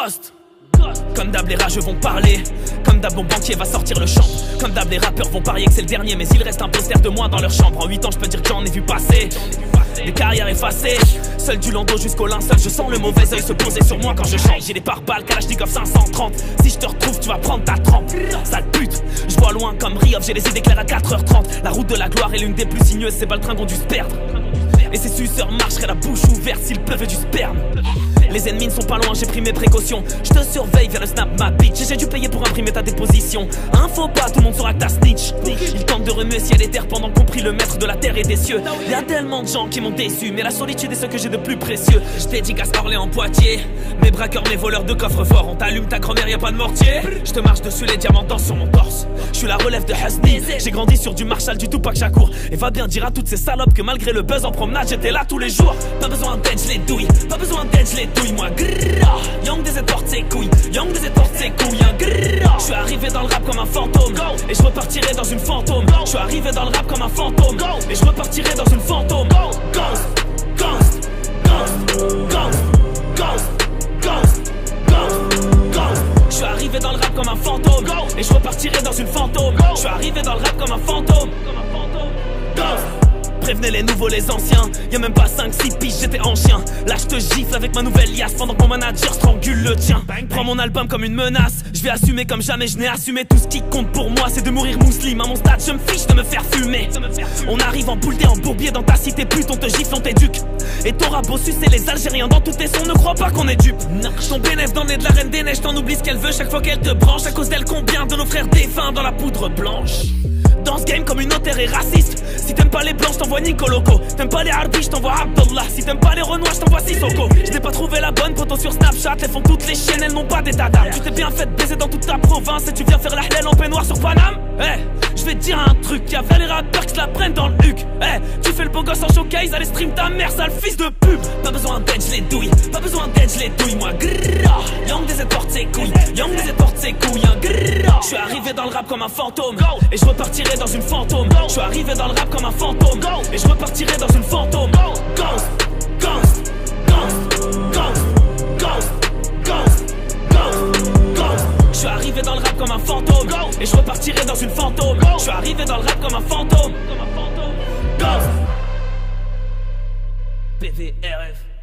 Ghost. Comme d'hab les rageux vont parler, comme d'hab mon banquier va sortir le champ. Comme d'hab les rappeurs vont parier que c'est le dernier, mais il reste un poster de moi dans leur chambre. En 8 ans je peux dire que j'en ai vu passer des carrières effacées. Seul du landau jusqu'au linceul, je sens le mauvais œil se poser sur moi quand je chante. J'ai des pare-balles, Kalachnikov 530. Si je te retrouve tu vas prendre ta trempe. Sale pute, je vois loin comme Riov, j'ai les idées claires à 4h30. La route de la gloire est l'une des plus sinueuses, ces baltringues ont dû se perdre. Et ces suceurs marcheraient la bouche ouverte s'il pleuvait du sperme. Les ennemis ne sont pas loin, j'ai pris mes précautions. Je te surveille via le snap ma bitch. J'ai dû payer pour imprimer ta déposition. Un faux pas, tout le monde saura que t'as snitch. Ils tentent de remuer ciel et terre pendant qu'on prie le maître de la terre et des cieux. Y'a tellement de gens qui m'ont déçu, mais la solitude est ce que j'ai de plus précieux. Je dédicace Orléans Poitiers. Mes braqueurs, mes voleurs de coffre-fort. On t'allume ta grand-mère, y'a pas de mortier. Je te marche dessus, les diamants dansent sur mon torse. Je suis la relève de Husni. J'ai grandi sur du Marshall, du Tupac Shakur. Et va bien dire à toutes ces salopes que malgré le buzz en promenade, j'étais là tous les jours. Pas besoin d'aide, je les douille. Pas besoin d'aide, je les douille, moi. Young des porte ses couilles, Young des porte ses couilles, je suis arrivé dans le rap comme un fantôme, et je repartirai dans une fantôme. Je suis arrivé dans le rap comme un fantôme, et je repartirai dans une fantôme. Ghost, ghost, ghost, ghost, ghost, ghost, ghost, ghost. Je suis arrivé dans le rap comme un fantôme, et je repartirai dans une fantôme. Je suis arrivé dans le rap comme un fantôme. Ghost. Prévenez les nouveaux, les anciens. Y'a même pas 5-6 piges, j'étais en chien. Là je te gifle avec ma nouvelle liasse pendant que mon manager strangule le tien. Prends mon album comme une menace. Je vais assumer comme jamais je n'ai assumé. Tout ce qui compte pour moi c'est de mourir musulman. À mon stade je me fiche de me faire fumer. On arrive en bouleté, en bourbier dans ta cité pute. On te gifle, on t'éduque. Et t'auras beau sucer les Algériens dans tous tes sons. Ne crois pas qu'on est dupe. Ton bénéf dans le nez de la reine des neiges. T'en oublies ce qu'elle veut chaque fois qu'elle te branche. À cause d'elle combien de nos frères défunts dans la poudre blanche. Dans ce game communautaire et raciste. Si t'aimes pas les blancs, je t'envoie Nico Loco. T'aimes pas les Harbi, je t'envoie Abdallah. Si t'aimes pas les Renois, je t'envoie Sissoko. Je n'ai pas trouvé la bonne photo sur Snapchat. Elles font toutes les chiennes, elles n'ont pas d'état d'âme. Tu t'es bien fait baiser dans toute ta province et tu viens faire la hlèle en peignoir sur Paname. Je vais te dire un truc, y'a les rappeurs qui se la prennent dans le huc. Tu fais le beau gosse en showcase, allez stream ta mère, sale fils de pub. Pas besoin d'aide, je les douille. Pas besoin d'aide, je les douille, moi. Young des porte ses couilles, Young des porte ses couilles. Je suis arrivé dans le rap comme un fantôme, et je repartirai dans une fantôme. Je suis arrivé dans le rap comme un fantôme, et je repartirai dans une fantôme. Ghost, ghost, ghost, ghost, ghost, ghost, ghost, ghost. Je suis arrivé dans le rap comme un fantôme, et je repartirai dans une fantôme. Je suis arrivé dans le rap comme un fantôme. Ghost. PVRF.